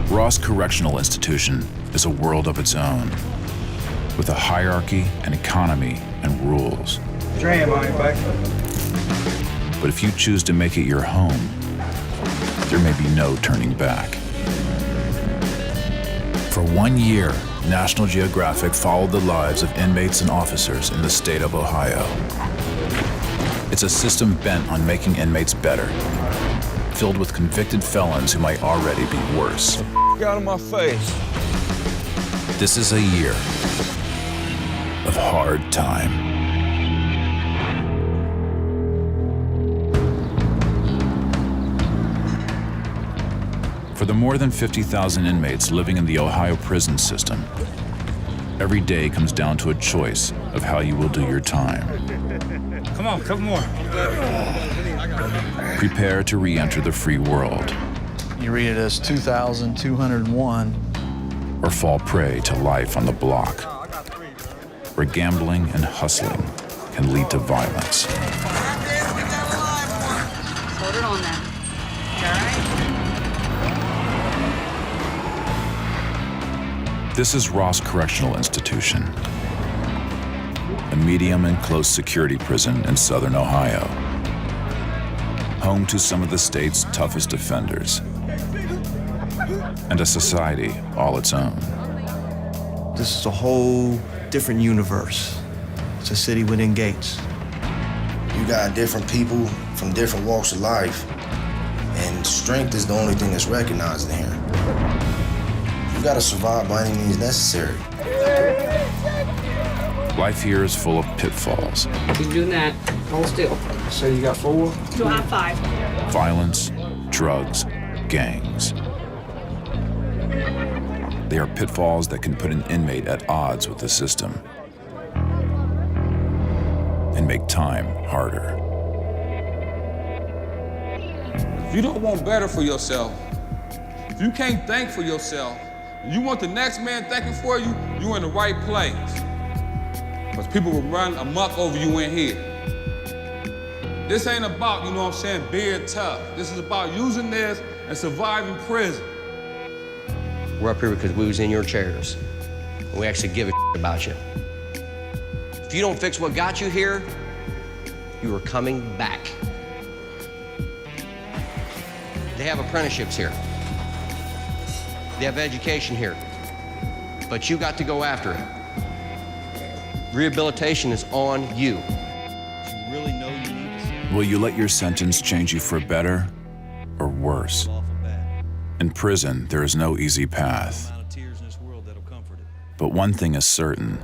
Ross Correctional Institution is a world of its own, with a hierarchy, an economy, and rules. Dram on your back. But if you choose to make it your home, there may be no turning back. For 1 year, National Geographic followed the lives of inmates and officers in the state of Ohio. It's a system bent on making inmates better, filled with convicted felons who might already be worse. Get out of my face. This is a year of hard time. For the more than 50,000 inmates living in the Ohio prison system, every day comes down to a choice of how you will do your time. Come on, couple more. Prepare to re-enter the free world. You read it as 2,201. Or fall prey to life on the block, where gambling and hustling can lead to violence. Hold it on now. All right? This is Ross Correctional Institution, a medium and close security prison in southern Ohio, home to some of the state's toughest offenders, and a society all its own. This is a whole different universe. It's a city within gates. You got different people from different walks of life, and strength is the only thing that's recognized in here. You gotta survive by any means necessary. Life here is full of pitfalls. Keep doing that. Hold still. So you got 4? You'll have 5. Violence, drugs, gangs. They are pitfalls that can put an inmate at odds with the system and make time harder. If you don't want better for yourself, if you can't think for yourself, you want the next man thinking for you, you're in the right place. Because people will run amok over you in here. This ain't about, you know what I'm saying, being tough. This is about using this and surviving prison. We're up here because we was in your chairs. And we actually give a about you. If you don't fix what got you here, you are coming back. They have apprenticeships here. They have education here. But you got to go after it. Rehabilitation is on you. You really know you need to. Will you let your sentence change you for better or worse? In prison, there is no easy path. But one thing is certain.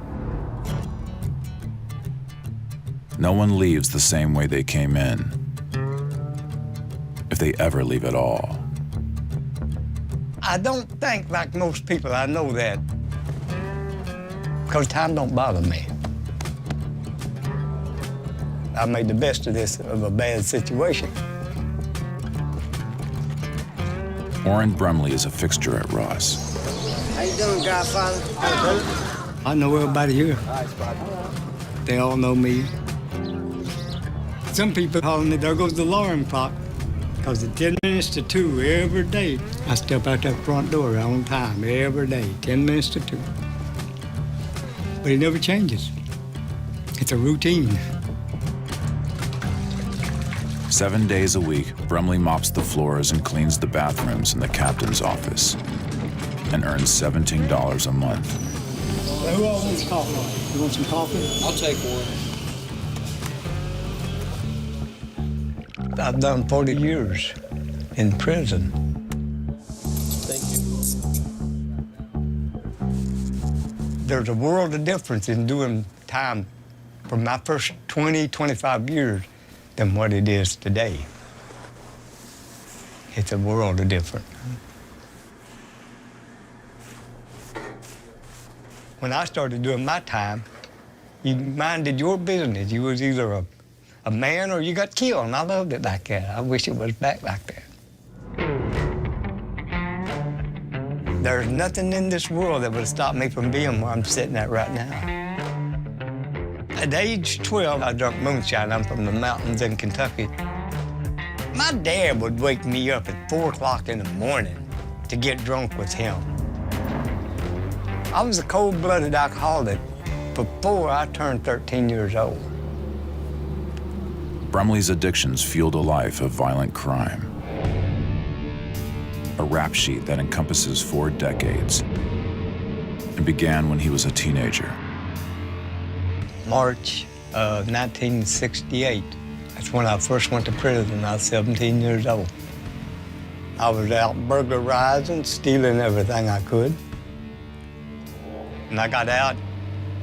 No one leaves the same way they came in, if they ever leave at all. I don't think like most people, I know that. Because time don't bother me. I made the best of this, of a bad situation. Orrin Brumley is a fixture at Ross. How you doing, Godfather? I know everybody here. They all know me. Some people call me, there goes the alarm clock. Because at 10 minutes to 2 every day, I step out that front door on time, every day, 10 minutes to 2. But it never changes. It's a routine. 7 days a week, Brumley mops the floors and cleans the bathrooms in the captain's office and earns $17 a month. Who all wants coffee? You want some coffee? I'll take one. I've done 40 years in prison. Thank you. There's a world of difference in doing time from my first 20, 25 years than what it is today. It's a world of difference. When I started doing my time, you minded your business. You was either a man or you got killed, and I loved it like that. I wish it was back like that. There's nothing in this world that would stop me from being where I'm sitting at right now. At age 12, I drank moonshine. I'm from the mountains in Kentucky. My dad would wake me up at 4 o'clock in the morning to get drunk with him. I was a cold-blooded alcoholic before I turned 13 years old. Brumley's addictions fueled a life of violent crime. A rap sheet that encompasses 4 decades and began when he was a teenager. March of 1968. That's when I first went to prison. I was 17 years old. I was out burglarizing, stealing everything I could. And I got out,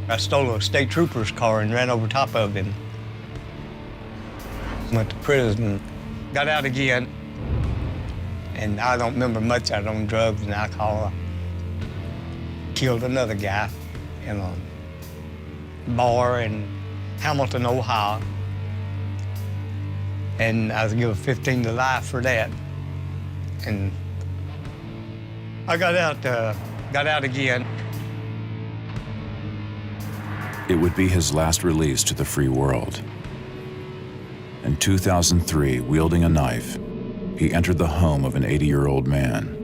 I stole a state trooper's car and ran over top of him. Went to prison, got out again, and I don't remember much. I was on drugs and alcohol. Killed another guy in a bar in Hamilton, Ohio. And I was given 15 to life for that. And I got out again. It would be his last release to the free world. In 2003, wielding a knife, he entered the home of an 80-year-old man.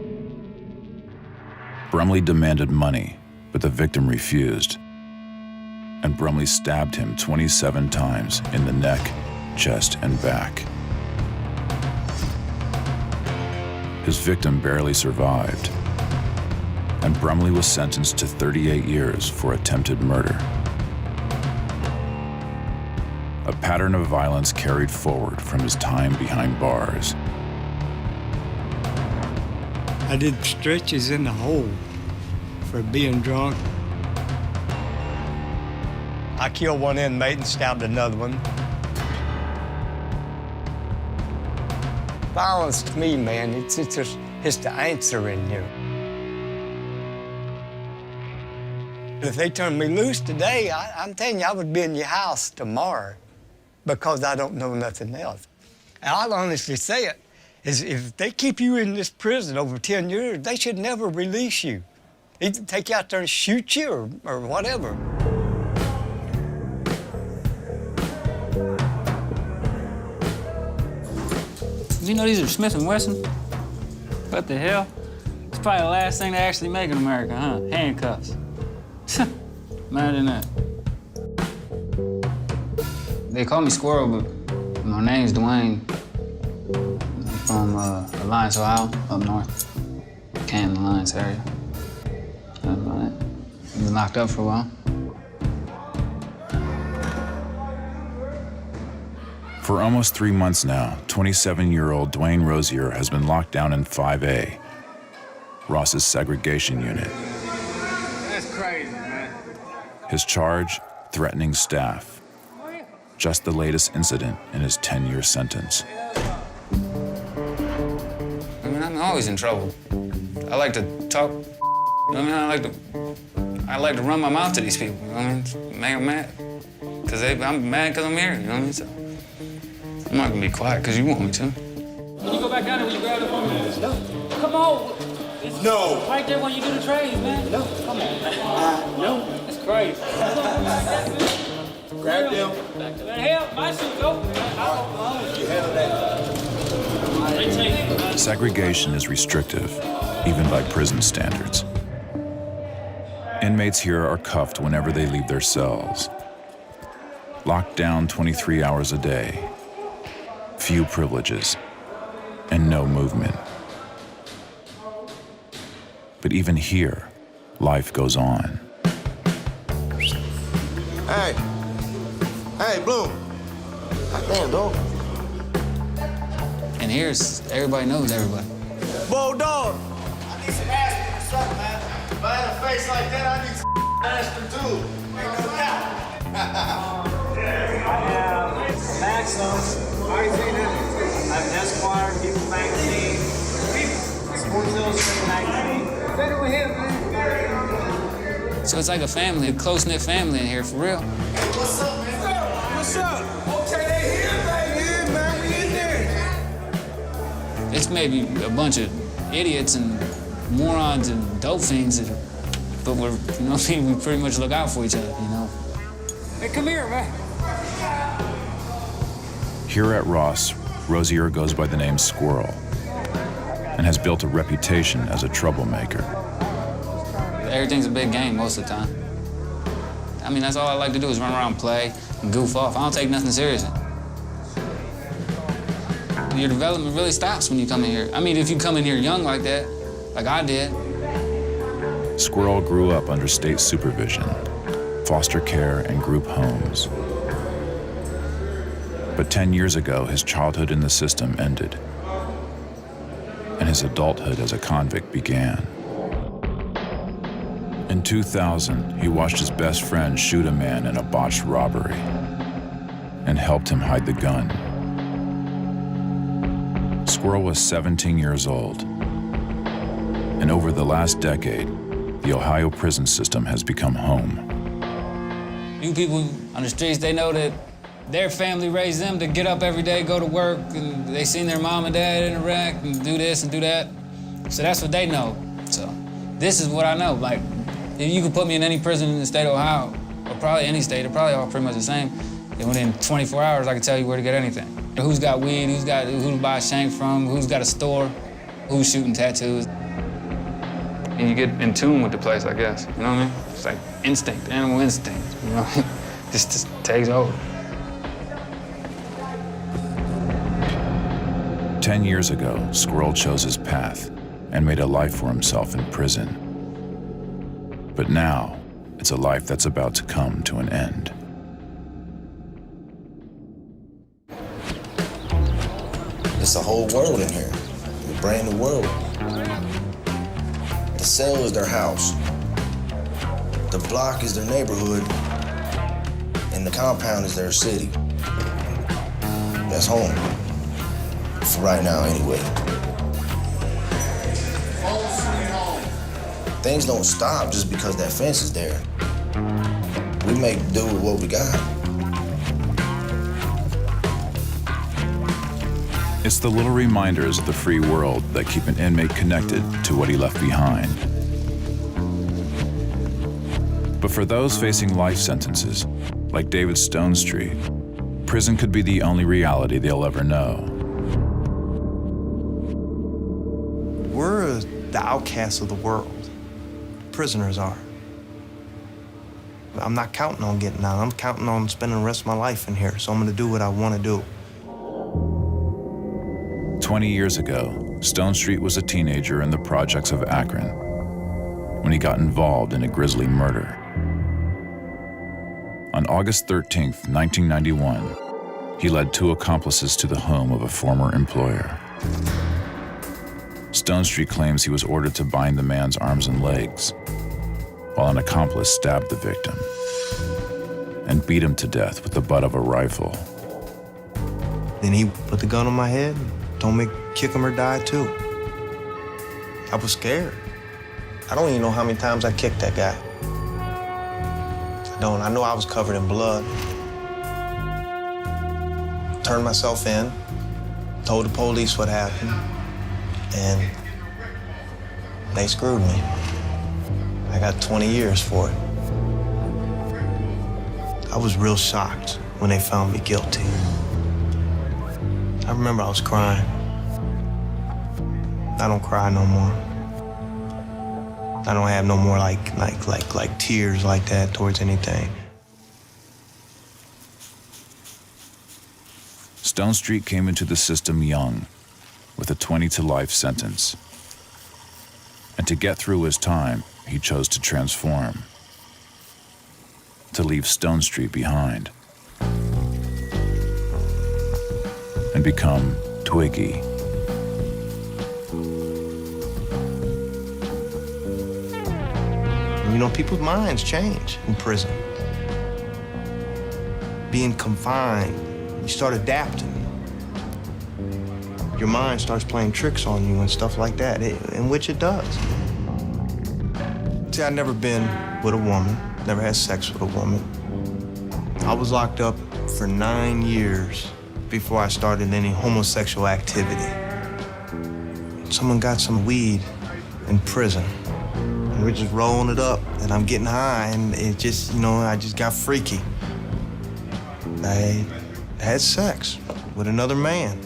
Brumley demanded money, but the victim refused. And Brumley stabbed him 27 times in the neck, chest, and back. His victim barely survived, and Brumley was sentenced to 38 years for attempted murder. A pattern of violence carried forward from his time behind bars. I did stretches in the hole for being drunk. I killed one inmate and stabbed another one. Violence to me, man, it's the answer in here. If they turned me loose today, I'm telling you, I would be in your house tomorrow because I don't know nothing else. And I'll honestly say it, is if they keep you in this prison over 10 years, they should never release you. Either take you out there and shoot you or whatever. You know these are Smith & Wesson? What the hell? It's probably the last thing they actually make in America, huh? Handcuffs. Imagine that. They call me Squirrel, but my name's Dwayne. I'm from Alliance, Ohio, up north. Canton, Alliance area. That's about it. I've been locked up for a while. For almost 3 months now, 27-year-old Dwayne Rozier has been locked down in 5A, Ross's segregation unit. That's crazy, man. His charge, threatening staff. Just the latest incident in his 10-year sentence. I mean, I'm always in trouble. I like to talk. I mean, I like to run my mouth to these people. You know what I mean? Make them mad. I'm mad because I'm here. You know what I mean? So I'm not gonna be quiet because you want me to. When you go back down there, will you grab the phone? No. Come on. It's No. right there when you do the trades, man. No. Come on, man. No. It's crazy. Grab them. Hell, my suit's open. You handle that. Segregation is restrictive, even by prison standards. Inmates here are cuffed whenever they leave their cells. Locked down 23 hours a day. Few privileges, and no movement. But even here, life goes on. Hey. Hey, Bloom. Damn, dog. And here's everybody knows everybody. Bulldog. I need some aspirin or something, man. If I had a face like that, I need some aspirin too. Ain't no doubt. I have Maxims, I have Esquire, People Magazine, Sports Illustrated Magazine. Better with him, man. So it's like a family, a close-knit family in here, for real. Hey, what's up, man? What's up? Okay, they here, baby. Man, we in there. It's maybe a bunch of idiots and morons and dope fiends, but we're, you know what I mean? We pretty much look out for each other, you know? Hey, come here, man. Here at Ross, Rozier goes by the name Squirrel. and has built a reputation as a troublemaker. Everything's a big game most of the time. I mean, that's all I like to do is run around, play, and goof off. I don't take nothing seriously. Your development really stops when you come in here. I mean, if you come in here young like that, like I did. Squirrel grew up under state supervision, foster care, and group homes. But 10 years ago, his childhood in the system ended, and his adulthood as a convict began. In 2000, he watched his best friend shoot a man in a botched robbery and helped him hide the gun. Squirrel was 17 years old, and over the last decade, the Ohio prison system has become home. You people on the streets, they know that their family raised them to get up every day, go to work, and they seen their mom and dad interact and do this and do that. So that's what they know. So this is what I know. Like, if you could put me in any prison in the state of Ohio, or probably any state, they're probably all pretty much the same. And within 24 hours, I can tell you where to get anything. Who's got weed, who to buy a shank from, who's got a store, who's shooting tattoos. And you get in tune with the place, I guess. You know what I mean? It's like instinct, animal instinct. You know, just takes over. 10 years ago, Squirrel chose his path and made a life for himself in prison. But now, it's a life that's about to come to an end. It's a whole world in here, a brand new world. The cell is their house. The block is their neighborhood. And the compound is their city. That's home. For right now, anyway. Things don't stop just because that fence is there. We make do with what we got. It's the little reminders of the free world that keep an inmate connected to what he left behind. But for those facing life sentences, like David Stonestreet, prison could be the only reality they'll ever know. We're the outcasts of the world. Prisoners are. I'm not counting on getting out. I'm counting on spending the rest of my life in here, so I'm gonna do what I wanna do. 20 years ago, Stonestreet was a teenager in the projects of Akron when he got involved in a grisly murder. On August 13th, 1991, he led 2 accomplices to the home of a former employer. Stonestreet claims he was ordered to bind the man's arms and legs, while an accomplice stabbed the victim and beat him to death with the butt of a rifle. Then he put the gun on my head, told me to kick him or die too. I was scared. I don't even know how many times I kicked that guy. I don't. I know I was covered in blood. Turned myself in, told the police what happened, and they screwed me. I got 20 years for it. I was real shocked when they found me guilty. I remember I was crying. I don't cry no more. I don't have no more like tears like that towards anything. Stonestreet came into the system young, with a 20 to life sentence. And to get through his time, he chose to transform, to leave Stonestreet behind, and become Twiggy. You know, people's minds change in prison. Being confined, you start adapting. Your mind starts playing tricks on you and stuff like that, in which it does. See, I've never been with a woman, never had sex with a woman. I was locked up for 9 years before I started any homosexual activity. Someone got some weed in prison, and we're just rolling it up, and I'm getting high, and it just, you know, I just got freaky. I had sex with another man.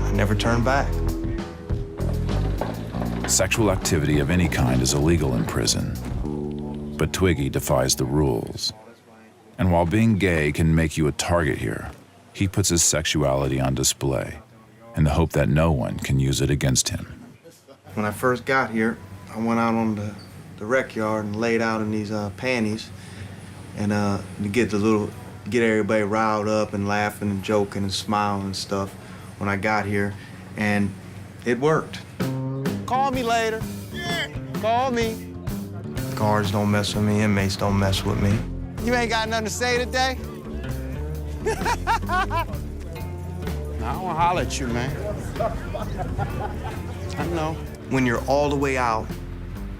I never turned back. Sexual activity of any kind is illegal in prison, but Twiggy defies the rules. And while being gay can make you a target here, he puts his sexuality on display in the hope that no one can use it against him. When I first got here, I went out on the rec yard and laid out in these panties, and to get everybody riled up and laughing and joking and smiling and stuff when I got here, and it worked. Call me later. Yeah. Call me. Guards don't mess with me, inmates don't mess with me. You ain't got nothing to say today? I don't wanna holler at you, man. I know. When you're all the way out,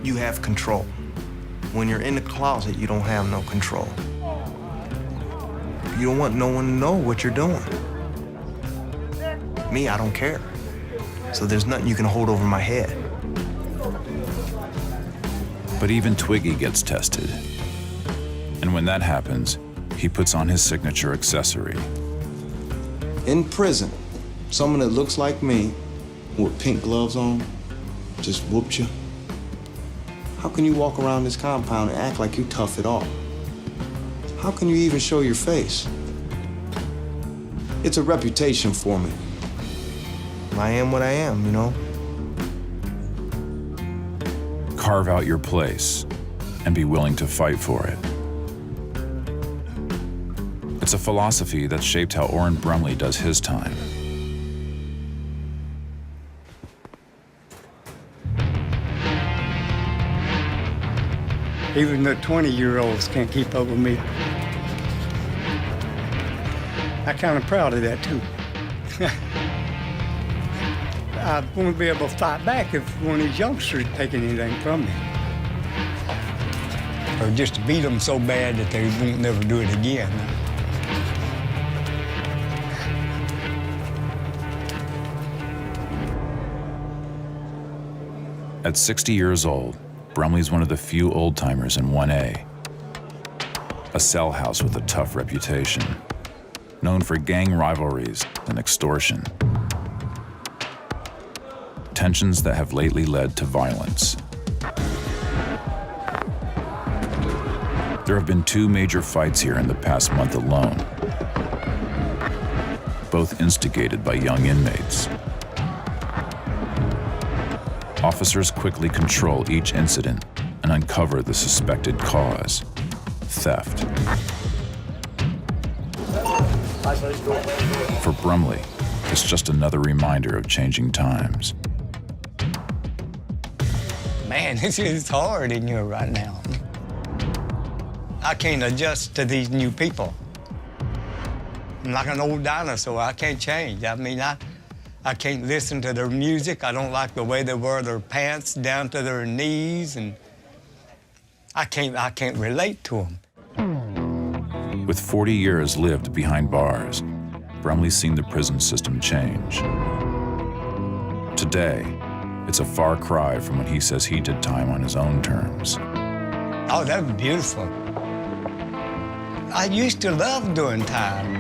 you have control. When you're in the closet, you don't have no control. You don't want no one to know what you're doing. Me, I don't care. So there's nothing you can hold over my head. But even Twiggy gets tested. And when that happens, he puts on his signature accessory. In prison, someone that looks like me with pink gloves on just whooped you. How can you walk around this compound and act like you tough it all? How can you even show your face? It's a reputation for me. I am what I am, you know? Carve out your place and be willing to fight for it. It's a philosophy that shaped how Orrin Brumley does his time. Even the 20-year-olds can't keep up with me. I'm kind of proud of that, too. I want to be able to fight back if one of these youngsters taking anything from me. Or just to beat them so bad that they won't never do it again. At 60 years old, Brumley's one of the few old-timers in 1A. A cell house with a tough reputation, known for gang rivalries and extortion. Tensions that have lately led to violence. There have been 2 major fights here in the past month alone, both instigated by young inmates. Officers quickly control each incident and uncover the suspected cause: theft. For Brumley, it's just another reminder of changing times. Man, it's hard in here right now. I can't adjust to these new people. I'm like an old dinosaur. I can't change. I mean, I can't listen to their music. I don't like the way they wear their pants down to their knees, and I can't relate to them. With 40 years lived behind bars, Brumley's seen the prison system change. Today, it's a far cry from when he says he did time on his own terms. Oh, that was beautiful. I used to love doing time.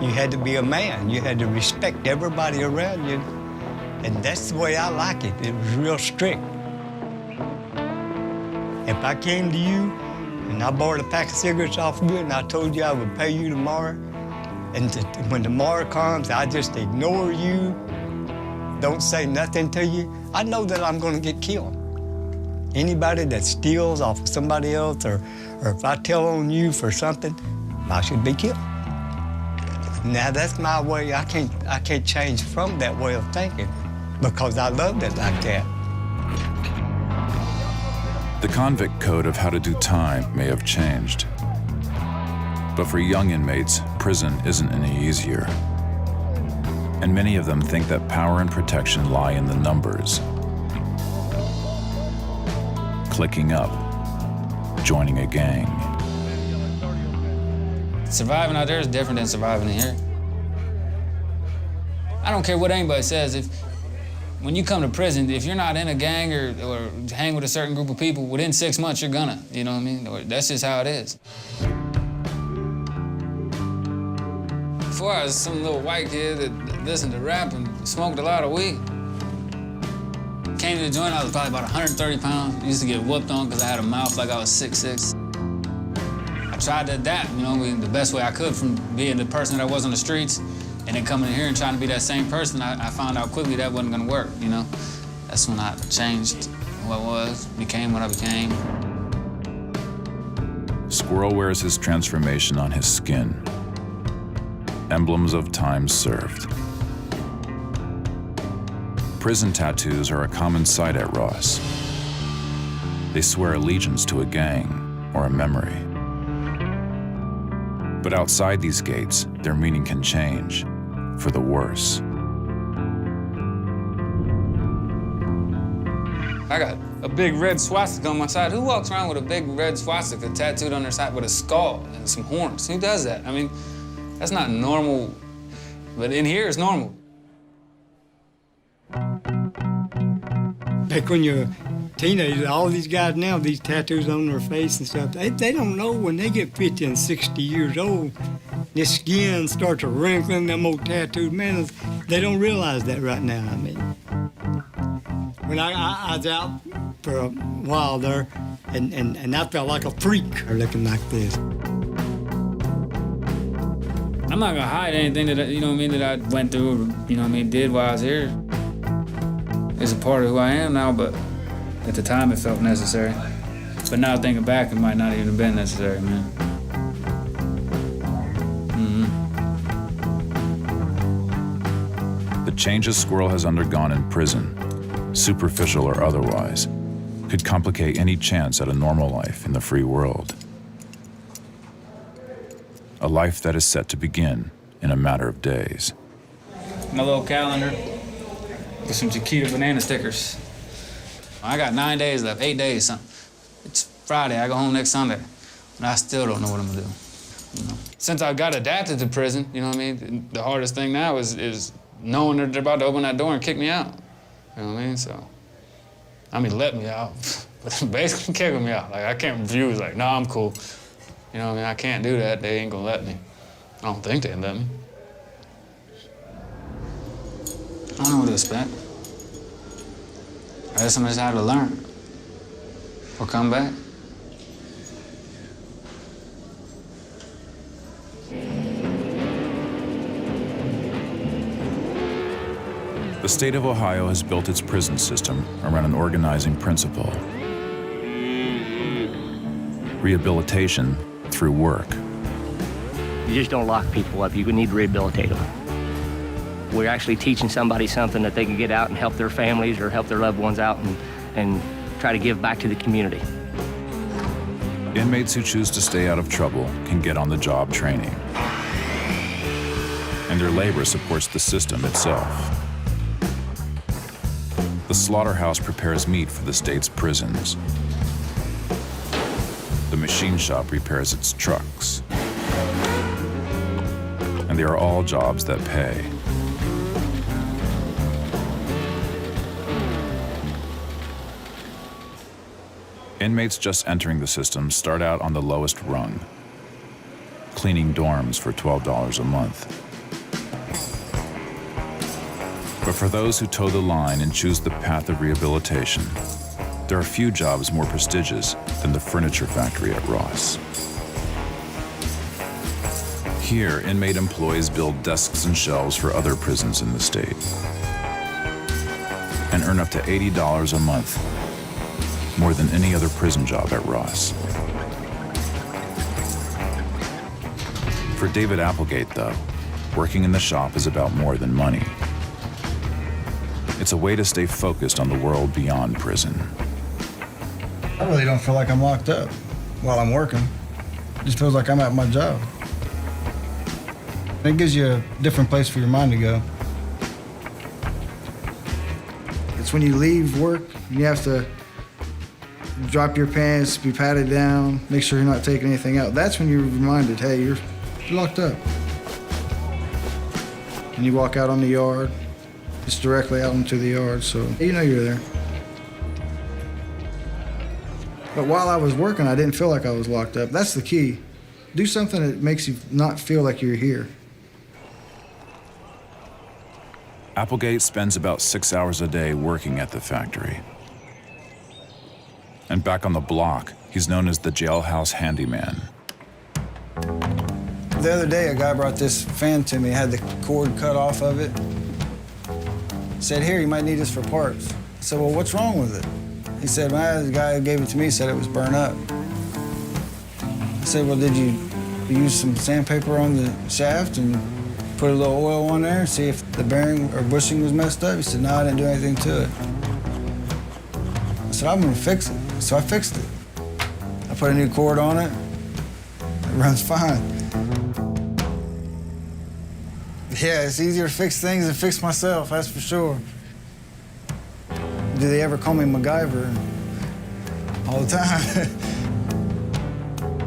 You had to be a man. You had to respect everybody around you. And that's the way I like it. It was real strict. If I came to you and I borrowed a pack of cigarettes off of you and I told you I would pay you tomorrow, and when tomorrow comes, I just ignore you, don't say nothing to you, I know that I'm going to get killed. Anybody that steals off of somebody else, or if I tell on you for something, I should be killed. Now that's my way. I can't change from that way of thinking because I loved it like that. The convict code of how to do time may have changed. But for young inmates, prison isn't any easier. And many of them think that power and protection lie in the numbers. Clicking up, joining a gang. Surviving out there is different than surviving in here. I don't care what anybody says. When you come to prison, if you're not in a gang or hang with a certain group of people, within 6 months you're gonna, you know what I mean? That's just how it is. Before I was some little white kid that listened to rap and smoked a lot of weed. came to the joint, I was probably about 130 pounds. I used to get whooped on because I had a mouth like I was 6'6". I tried to adapt, you know, the best way I could from being the person that I was on the streets and then coming in here and trying to be that same person. I found out quickly that wasn't gonna work, you know? That's when I changed who I was, became what I became. Squirrel wears his transformation on his skin, emblems of time served. Prison tattoos are a common sight at Ross. They swear allegiance to a gang or a memory. But outside these gates, their meaning can change, for the worse. I got a big red swastika on my side. Who walks around with a big red swastika tattooed on their side with a skull and some horns? Who does that? I mean, that's not normal, but in here it's normal. Back when you're a teenager, all these guys now, these tattoos on their face and stuff, they don't know when they get 50 and 60 years old, their skin starts to wrinkling, them old tattoos, man, they don't realize that right now, I mean. When I was out for a while there, and I felt like a freak looking like this. I'm not gonna hide anything that, you know what I mean, that I went through, or, you know what I mean, did while I was here. It's a part of who I am now, but at the time it felt necessary. But now thinking back, it might not even have been necessary, man. The changes Squirrel has undergone in prison, superficial or otherwise, could complicate any chance at a normal life in the free world. A life that is set to begin in a matter of days. My little calendar with some Chiquita banana stickers. I got 9 days left, 8 days, something. It's Friday, I go home next Sunday, and I still don't know what I'm gonna do. You know? Since I got adapted to prison, you know what I mean, the hardest thing now is knowing that they're about to open that door and kick me out. You know what I mean? So, I mean, let me out, but basically kicking me out. Like, I can't refuse, like, no, I'm cool. You know what I mean? I can't do that. They ain't gonna let me. I don't think they'd let me. I don't know what to expect. I guess I'm just have to learn or come back. The state of Ohio has built its prison system around an organizing principle: rehabilitation through work. You just don't lock people up. You need to rehabilitate them. We're actually teaching somebody something that they can get out and help their families or help their loved ones out and try to give back to the community. Inmates who choose to stay out of trouble can get on-the-job training. And their labor supports the system itself. The slaughterhouse prepares meat for the state's prisons. The machine shop repairs its trucks. And they are all jobs that pay. Inmates just entering the system start out on the lowest rung, cleaning dorms for $12 a month. But for those who toe the line and choose the path of rehabilitation, there are few jobs more prestigious than the furniture factory at Ross. Here, inmate employees build desks and shelves for other prisons in the state and earn up to $80 a month, more than any other prison job at Ross. For David Applegate, though, working in the shop is about more than money. It's a way to stay focused on the world beyond prison. I really don't feel like I'm locked up while I'm working. It just feels like I'm at my job. It gives you a different place for your mind to go. It's when you leave work, you have to drop your pants, be patted down, make sure you're not taking anything out. That's when you're reminded, hey, you're locked up. And you walk out on the yard. It's directly out into the yard, so you know you're there. But while I was working, I didn't feel like I was locked up. That's the key. Do something that makes you not feel like you're here. Applegate spends about 6 hours a day working at the factory. And back on the block, he's known as the jailhouse handyman. The other day, a guy brought this fan to me, had the cord cut off of it. Said, here, you might need this for parts. I said, well, what's wrong with it? He said, well, the guy who gave it to me said it was burnt up. I said, well, did you use some sandpaper on the shaft and put a little oil on there and see if the bearing or bushing was messed up? He said, no, I didn't do anything to it. I said, I'm gonna fix it. So I fixed it. I put a new cord on it. It runs fine. Yeah, it's easier to fix things than fix myself, that's for sure. Do they ever call me MacGyver? All the time.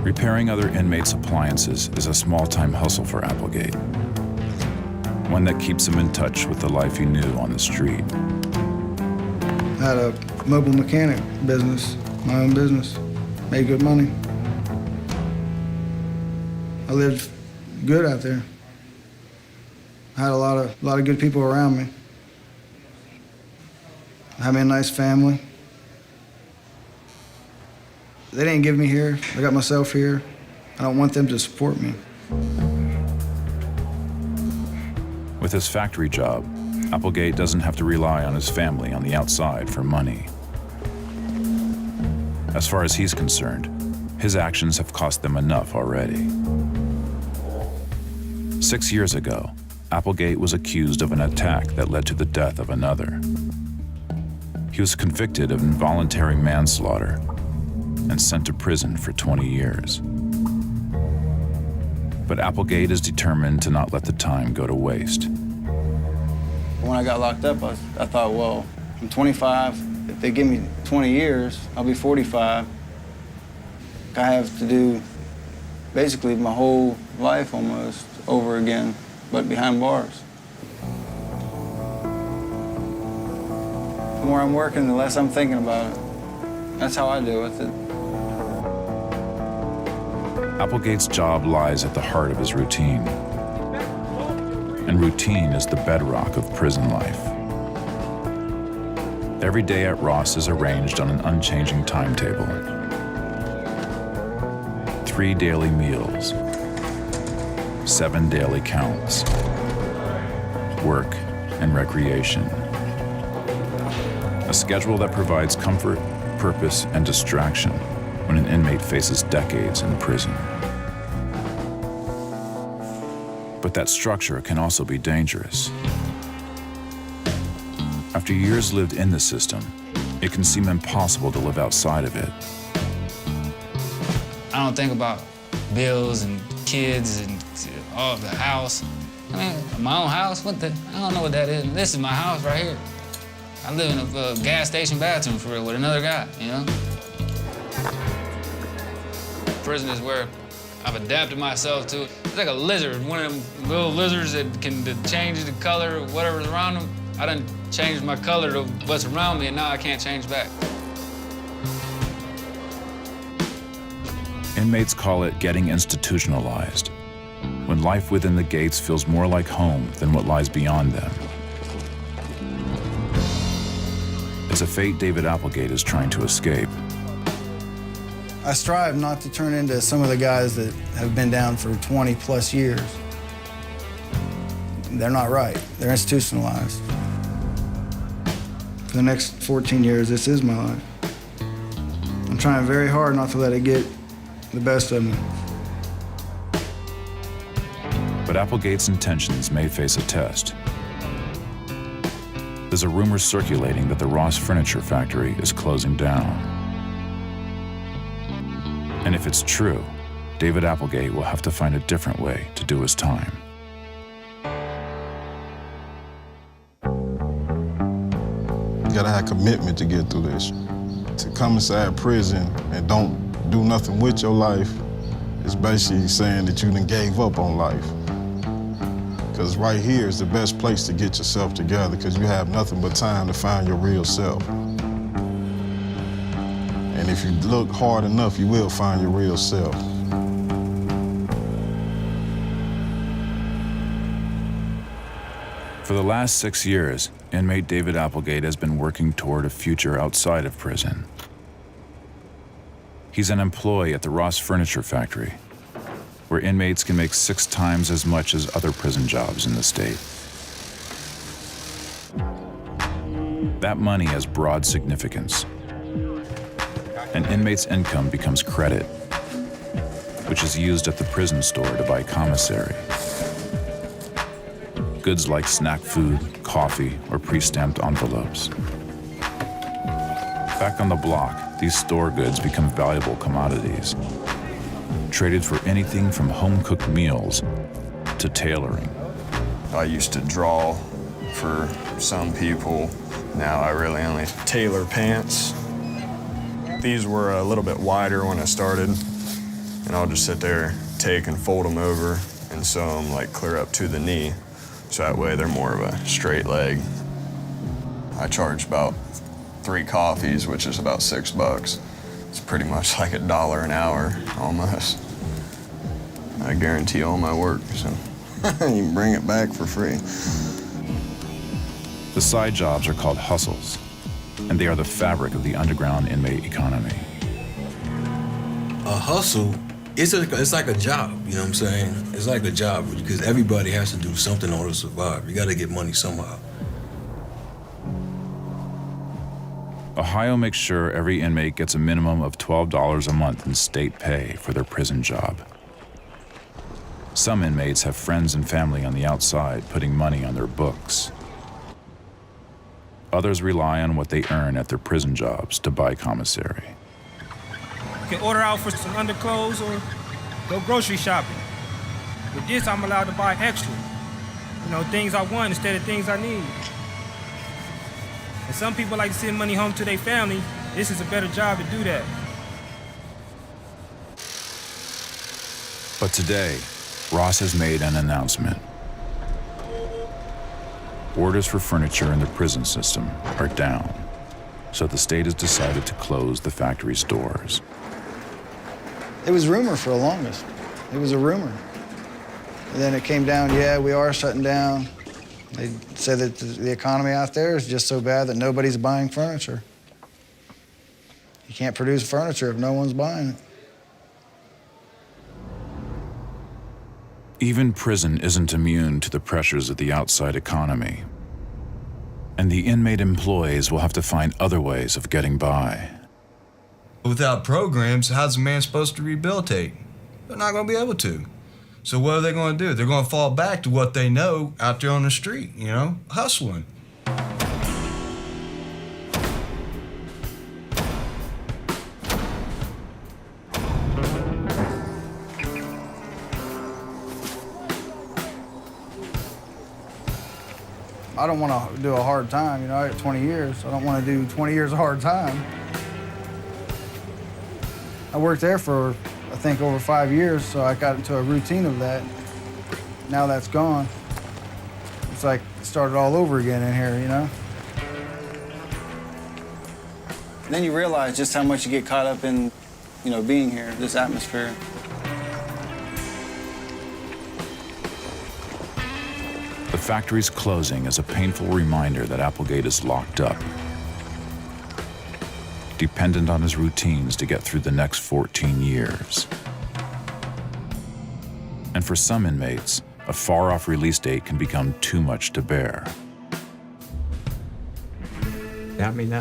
Repairing other inmates' appliances is a small-time hustle for Applegate. One that keeps him in touch with the life he knew on the street. I had a mobile mechanic business, my own business. Made good money. I lived good out there. I had a lot of good people around me. I had a nice family. They didn't give me here. I got myself here. I don't want them to support me. With his factory job, Applegate doesn't have to rely on his family on the outside for money. As far as he's concerned, his actions have cost them enough already. 6 years ago, Applegate was accused of an attack that led to the death of another. He was convicted of involuntary manslaughter and sent to prison for 20 years. But Applegate is determined to not let the time go to waste. When I got locked up, I thought, well, I'm 25. If they give me 20 years, I'll be 45. I have to do basically my whole life almost over again, but behind bars. The more I'm working, the less I'm thinking about it. That's how I deal with it. Applegate's job lies at the heart of his routine. And routine is the bedrock of prison life. Every day at Ross is arranged on an unchanging timetable. 3 daily meals, 7 daily counts, work and recreation. A schedule that provides comfort, purpose, and distraction when an inmate faces decades in prison. But that structure can also be dangerous. After years lived in the system, it can seem impossible to live outside of it. I don't think about bills and kids and all the house. I mean, my own house, I don't know what that is. This is my house right here. I live in a gas station bathroom for real with another guy, you know? Prison is where I've adapted myself to. It's like a lizard, one of them little lizards that can change the color of whatever's around them. I done changed my color to what's around me, and now I can't change back. Inmates call it getting institutionalized, when life within the gates feels more like home than what lies beyond them. It's a fate David Applegate is trying to escape. I strive not to turn into some of the guys that have been down for 20 plus years. They're not right. They're institutionalized. For the next 14 years, this is my life. I'm trying very hard not to let it get the best of me. But Applegate's intentions may face a test. There's a rumor circulating that the Ross Furniture Factory is closing down. And if it's true, David Applegate will have to find a different way to do his time. You gotta have commitment to get through this. To come inside prison and don't do nothing with your life is basically saying that you done gave up on life. Because right here is the best place to get yourself together because you have nothing but time to find your real self. And if you look hard enough, you will find your real self. For For the last 6 years, inmate David Applegate has been working toward a future outside of prison. He's an employee at the Ross Furniture Factory, where inmates can make 6 times as much as other prison jobs in the state. That money has broad significance. An inmate's income becomes credit, which is used at the prison store to buy commissary. Goods like snack food, coffee, or pre-stamped envelopes. Back on the block, these store goods become valuable commodities, traded for anything from home-cooked meals to tailoring. I used to draw for some people. Now I really only tailor pants. These were a little bit wider when I started, and I'll just sit there, take and fold them over and sew them like clear up to the knee. So that way they're more of a straight leg. I charge about 3 coffees, which is about $6. It's pretty much like $1 an hour, almost. I guarantee all my work, so you can bring it back for free. The side jobs are called hustles, and they are the fabric of the underground inmate economy. A hustle, it's like a job, you know what I'm saying? It's like a job because everybody has to do something in order to survive. You gotta get money somehow. Ohio makes sure every inmate gets a minimum of $12 a month in state pay for their prison job. Some inmates have friends and family on the outside putting money on their books. Others rely on what they earn at their prison jobs to buy commissary. You can order out for some underclothes or go grocery shopping. With this, I'm allowed to buy extra. You know, things I want instead of things I need. And some people like to send money home to their family. This is a better job to do that. But today, Ross has made an announcement. Orders for furniture in the prison system are down, so the state has decided to close the factory stores. It was rumor for the longest. It was a rumor. And then it came down, yeah, we are shutting down. They said that the economy out there is just so bad that nobody's buying furniture. You can't produce furniture if no one's buying it. Even prison isn't immune to the pressures of the outside economy. And the inmate employees will have to find other ways of getting by. Without programs, how's a man supposed to rehabilitate? They're not gonna be able to. So what are they gonna do? They're gonna fall back to what they know out there on the street, you know, hustling. I don't want to do a hard time, you know, I got 20 years. I don't want to do 20 years of hard time. I worked there for, I think, over 5 years, so I got into a routine of that. Now that's gone. It's like it started all over again in here, you know? Then you realize just how much you get caught up in, you know, being here, this atmosphere. The factory's closing is a painful reminder that Applegate is locked up, dependent on his routines to get through the next 14 years. And for some inmates, a far-off release date can become too much to bear. I mean,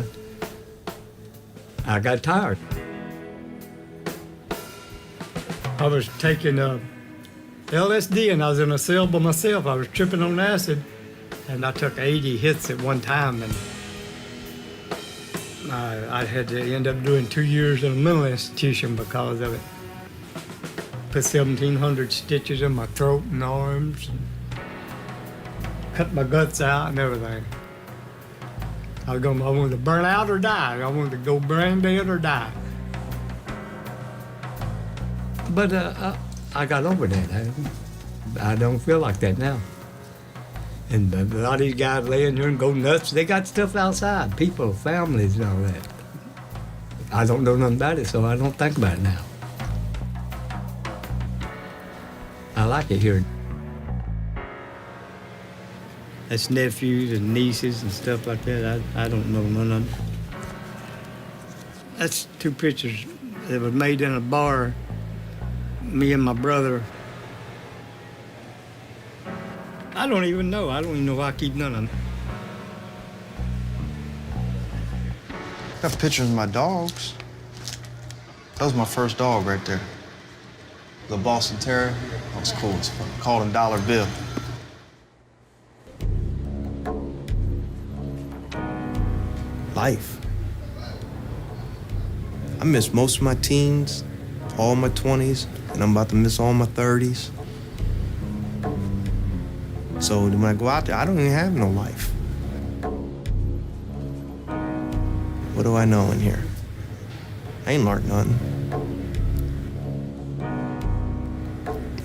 I got tired. I was taking LSD and I was in a cell by myself. I was tripping on acid and I took 80 hits at one time, and I had to end up doing 2 years in a mental institution because of it. Put 1,700 stitches in my throat and arms, and cut my guts out and everything. I wanted to burn out or die. I wanted to go brain dead or die. But I got over that. I don't feel like that now. And a lot of these guys lay in here and go nuts. They got stuff outside, people, families and all that. I don't know nothing about it, so I don't think about it now. I like it here. That's nephews and nieces and stuff like that. I don't know none of them. That's 2 pictures that was made in a bar, me and my brother. I don't even know. I don't even know why I keep none of them. Got pictures of my dogs. That was my first dog right there. The Boston Terrier. That was cool as fuck. Called him Dollar Bill. Life. I missed most of my teens, all my 20s, and I'm about to miss all my 30s. So when I go out there, I don't even have no life. What do I know in here? I ain't learned nothing.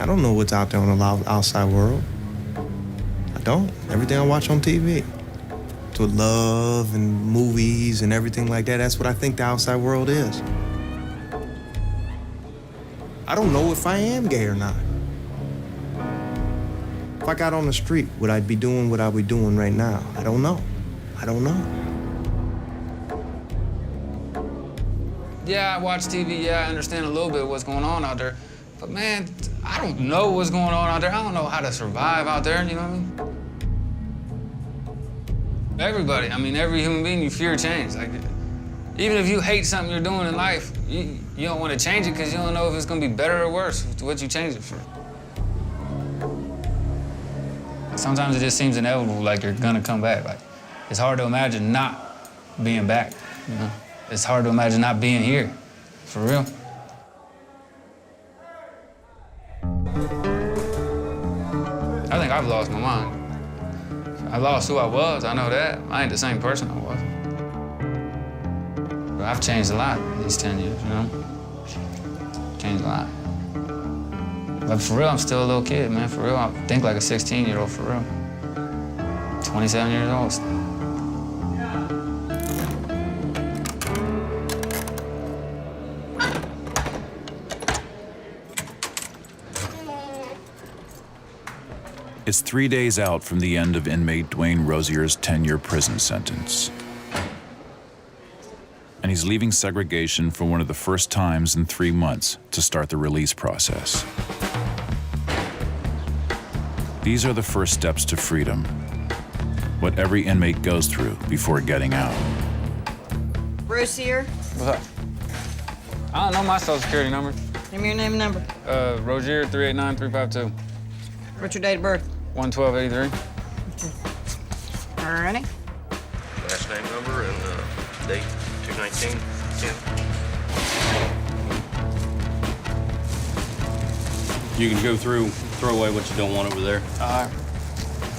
I don't know what's out there on the outside world. I don't. Everything I watch on TV. To love and movies and everything like that, that's what I think the outside world is. I don't know if I am gay or not. If I got on the street, would I be doing what I be doing right now? I don't know. I don't know. Yeah, I watch TV. Yeah, I understand a little bit of what's going on out there. But man, I don't know what's going on out there. I don't know how to survive out there, you know what I mean? Everybody, I mean, every human being, you fear change. Like, even if you hate something you're doing in life, you don't want to change it because you don't know if it's going to be better or worse what you change it for. Sometimes it just seems inevitable, like you're going to come back. Like, it's hard to imagine not being back, you know? It's hard to imagine not being here, for real. I think I've lost my mind. I lost who I was, I know that. I ain't the same person I was. But I've changed a lot these 10 years, you know? Changed a lot. But for real, I'm still a little kid, man. For real, I think like a 16-year-old, for real. 27 years old still. It's 3 days out from the end of inmate Dwayne Rozier's 10-year prison sentence. And he's leaving segregation for one of the first times in 3 months to start the release process. These are the first steps to freedom, what every inmate goes through before getting out. Rozier, What's up? I don't know my social security number. give me your name and number. Rozier 389352. What's your date of birth? 11283. All righty. Last name, number, and date 2/19. You can go through, throw away what you don't want over there. All right.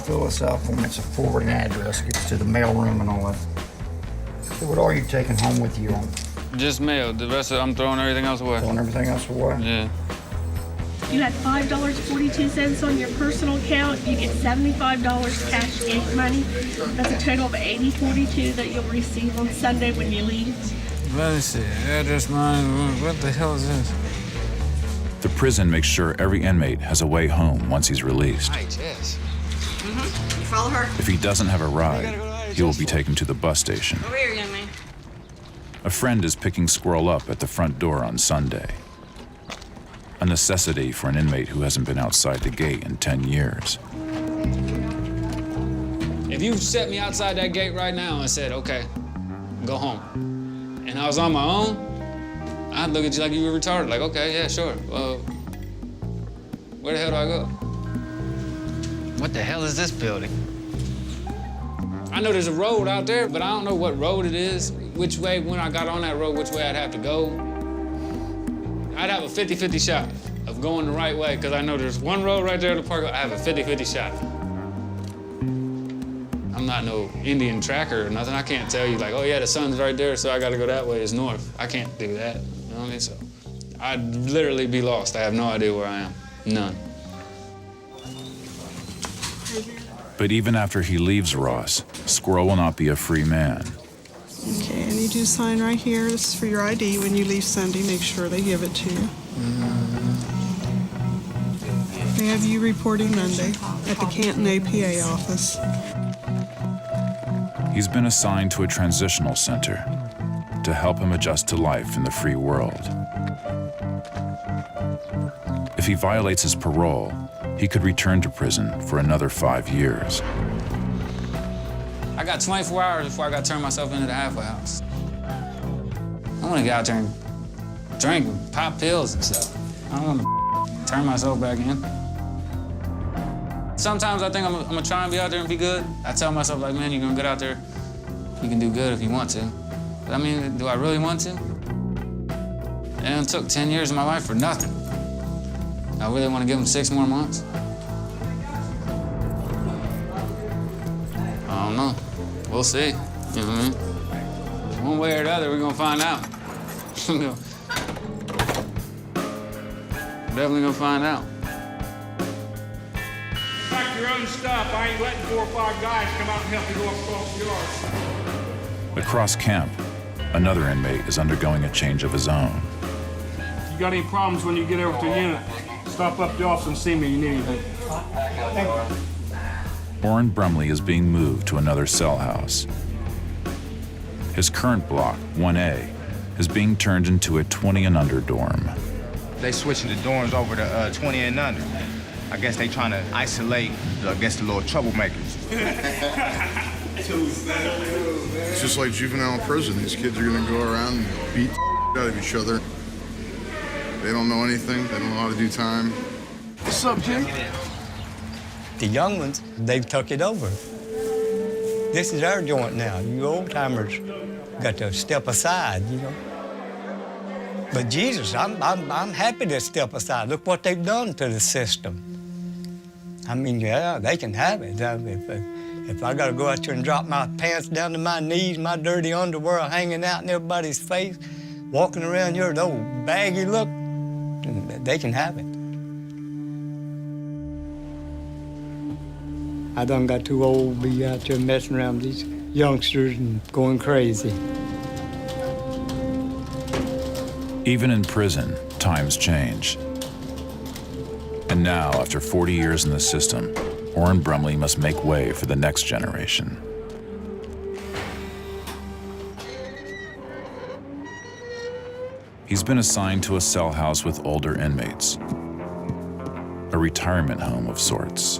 Fill this out for me. It's a forwarding address. Gets to the mail room and all that. So what are you taking home with you? Just mail. The rest of it, I'm throwing everything else away. Throwing everything else away? Yeah. You had $5.42 on your personal account. You get $75 cash gate money. That's a total of $80.42 that you'll receive on Sunday when you leave. Let me see. Address mine. What the hell is this? The prison makes sure every inmate has a way home once he's released. IHS. You follow her? If he doesn't have a ride, he will be taken to the bus station. Over here, young man. A friend is picking Squirrel up at the front door on Sunday. A necessity for an inmate who hasn't been outside the gate in 10 years. If you set me outside that gate right now and said, okay, go home, and I was on my own, I'd look at you like you were retarded. Like, okay, yeah, sure. Where the hell do I go? What the hell is this building? I know there's a road out there, but I don't know what road it is, which way, when I got on that road, which way I'd have to go. I'd have a 50-50 shot of going the right way, because I know there's one road right there at the park. I have a 50-50 shot. I'm not no Indian tracker or nothing. I can't tell you, like, oh yeah, the sun's right there, so I gotta go that way, it's north. I can't do that, you know what I mean? So I'd literally be lost. I have no idea where I am, none. But even after he leaves Ross, Squirrel will not be a free man. Okay, I need you to sign right here. This is for your ID. When you leave Sunday, make sure they give it to you. They have you reporting Monday at the Canton APA office. He's been assigned to a transitional center to help him adjust to life in the free world. If he violates his parole, he could return to prison for another 5 years. I got 24 hours before I got to turn myself into the halfway house. I want to get out there and drink and pop pills and stuff. I don't want to turn myself back in. Sometimes I think I'm gonna try and be out there and be good. I tell myself, like, man, you're gonna get out there, you can do good if you want to. But I mean, do I really want to? And it took 10 years of my life for nothing. I really want to give them 6 more months? I don't know. We'll see. You know what I mean? One way or the other, we're gonna find out. Definitely gonna find out. Pack your own stuff. I ain't letting 4 or 5 guys come out and help you go across the yard. Across camp, another inmate is undergoing a change of his own. If you got any problems when you get over to the unit, stop up the office and see me if you need anything. Orrin Brumley is being moved to another cell house. His current block, 1A, is being turned into a 20 and under dorm. They switching the dorms over to 20 and under. I guess they trying to isolate, the little troublemakers. It's just like juvenile prison. These kids are gonna go around and beat the out of each other. They don't know anything. They don't know how to do time. What's up, Jim? The young ones, they've took it over. This is our joint now. You old-timers got to step aside, you know. But Jesus, I'm happy to step aside. Look what they've done to the system. I mean, yeah, they can have it. If I got to go out there and drop my pants down to my knees, my dirty underwear hanging out in everybody's face, walking around here with old baggy look, they can have it. I done got too old to be out there messing around with these youngsters and going crazy. Even in prison, times change. And now, after 40 years in the system, Orrin Brumley must make way for the next generation. He's been assigned to a cell house with older inmates, a retirement home of sorts,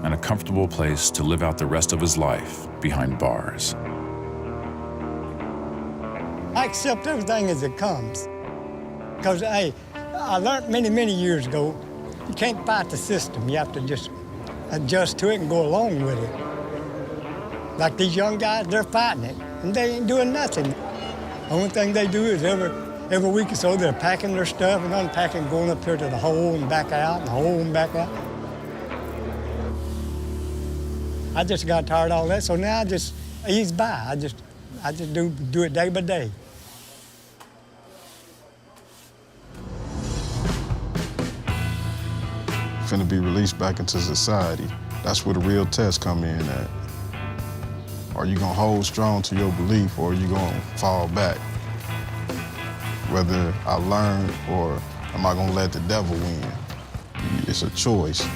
and a comfortable place to live out the rest of his life behind bars. I accept everything as it comes. Because, hey, I learned many, many years ago, you can't fight the system. You have to just adjust to it and go along with it. Like these young guys, they're fighting it, and they ain't doing nothing. The only thing they do is every week or so, they're packing their stuff and unpacking, going up here to the hole and back out, and the hole and back out. I just got tired of all that, so now I just ease by. I just do it day by day. Finna be released back into society. That's where the real test come in at. Are you gonna hold strong to your belief, or are you gonna fall back? Whether I learn, or am I gonna let the devil win? It's a choice.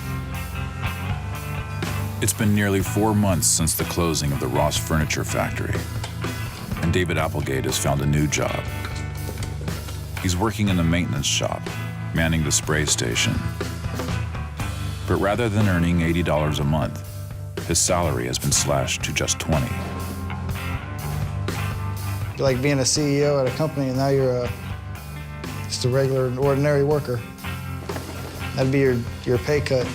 It's been nearly 4 months since the closing of the Ross Furniture Factory, and David Applegate has found a new job. He's working in the maintenance shop, manning the spray station. But rather than earning $80 a month, his salary has been slashed to just $20. Like being a CEO at a company and now you're just a regular, ordinary worker. That'd be your pay cut.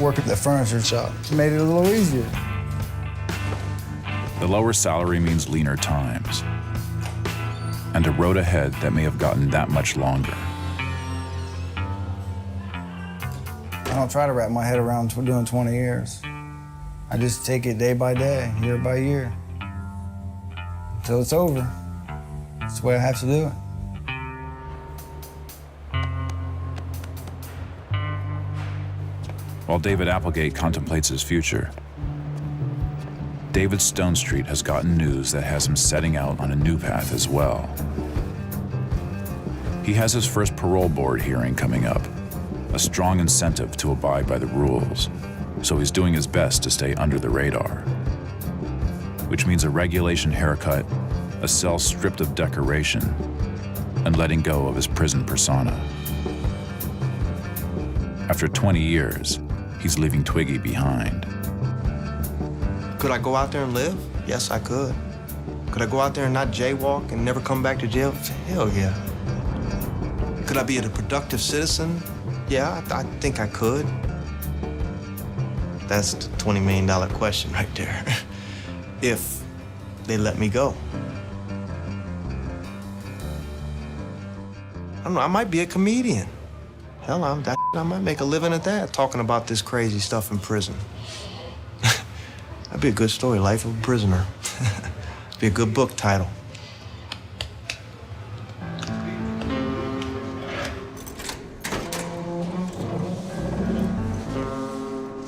Working at the furniture shop made it a little easier. The lower salary means leaner times, and a road ahead that may have gotten that much longer. I don't try to wrap my head around doing 20 years. I just take it day by day, year by year, until it's over. That's the way I have to do it. While David Applegate contemplates his future, David Stonestreet has gotten news that has him setting out on a new path as well. He has his first parole board hearing coming up, a strong incentive to abide by the rules, so he's doing his best to stay under the radar, which means a regulation haircut, a cell stripped of decoration, and letting go of his prison persona. After 20 years, he's leaving Twiggy behind. Could I go out there and live? Yes, I could. Could I go out there and not jaywalk and never come back to jail? Hell yeah. Could I be a productive citizen? Yeah, I think I could. That's the $20 million question right there. If they let me go. I don't know, I might be a comedian. Hell, I might make a living at that, talking about this crazy stuff in prison. That'd be a good story, Life of a Prisoner. Be a good book title.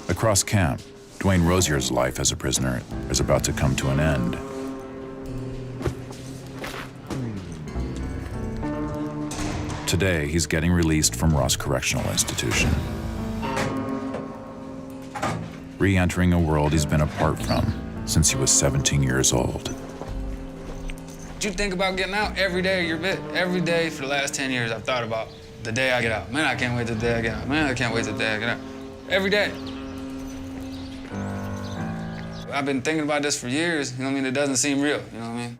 Across camp, Dwayne Rozier's life as a prisoner is about to come to an end. Today, he's getting released from Ross Correctional Institution, re-entering a world he's been apart from since he was 17 years old. You think about getting out every day of your bit. Every day for the last 10 years, I've thought about the day I get out. Man, I can't wait till the day I get out. Man, I can't wait till the day I get out. Every day. I've been thinking about this for years, you know what I mean? It doesn't seem real, you know what I mean?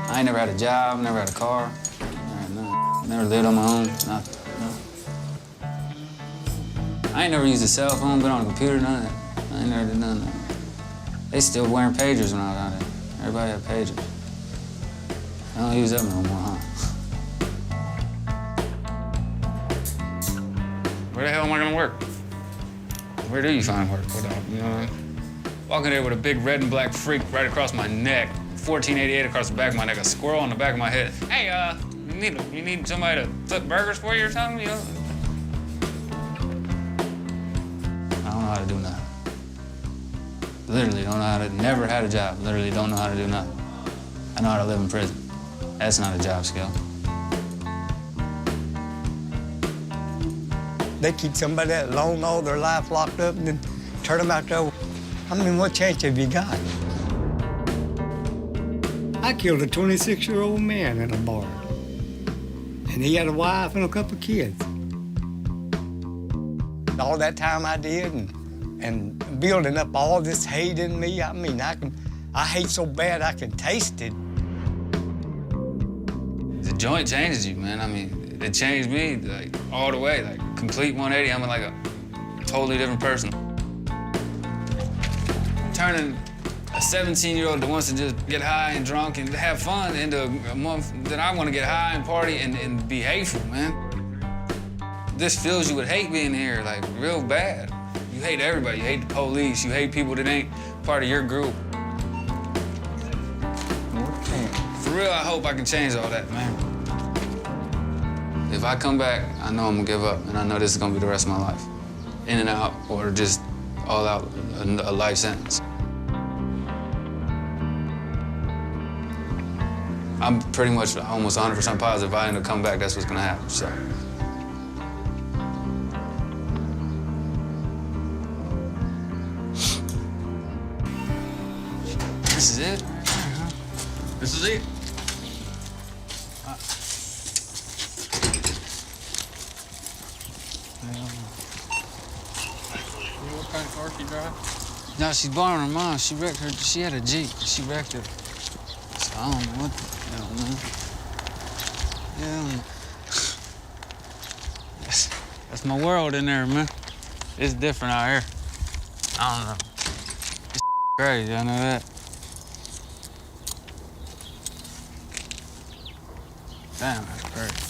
I ain't never had a job, never had a car, never lived on my own, nothing, no. I ain't never used a cell phone, been on a computer, none of that. I ain't never did none of that. They still wearing pagers when I was out there. Everybody had pagers. I don't use them no more, huh? Where the hell am I gonna work? Where do you find work? You know what I mean? Walking there with a big red and black freak right across my neck, 1488 across the back of my neck, a squirrel on the back of my head. Hey, you need somebody to flip burgers for you or something, you know? I don't know how to do nothing. Literally don't know how to, never had a job, literally don't know how to do nothing. I know how to live in prison. That's not a job skill. They keep somebody that long all their life locked up and then turn them out there. I mean, what chance have you got? I killed a 26-year-old man in a bar. And he had a wife and a couple of kids. All that time I did and building up all this hate in me, I mean, I hate so bad I can taste it. The joint changes you, man. I mean, it changed me, like, all the way, like, complete 180. I'm like a totally different person. Turning a 17-year-old that wants to just get high and drunk and have fun into a month that I want to get high and party and be hateful, man. This fills you with hate being here, like, real bad. You hate everybody. You hate the police. You hate people that ain't part of your group. For real, I hope I can change all that, man. If I come back, I know I'm gonna give up, and I know this is gonna be the rest of my life. In and out, or just all out, a life sentence. I'm pretty much almost 100% positive if I end up coming back, that's what's gonna happen, so. This is it? This is it? What kind of car she drive? No, she's borrowing her mom. She wrecked her. She had a Jeep. She wrecked it. So I don't know what the hell, man. Yeah. That's my world in there, man. It's different out here. I don't know. It's crazy, I know that. Damn, that's crazy.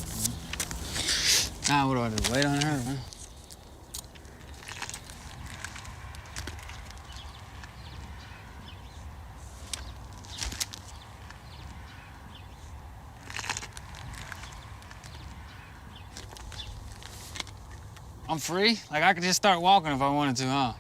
Now what do I do? Wait on her, man. I'm free? Like, I could just start walking if I wanted to, huh?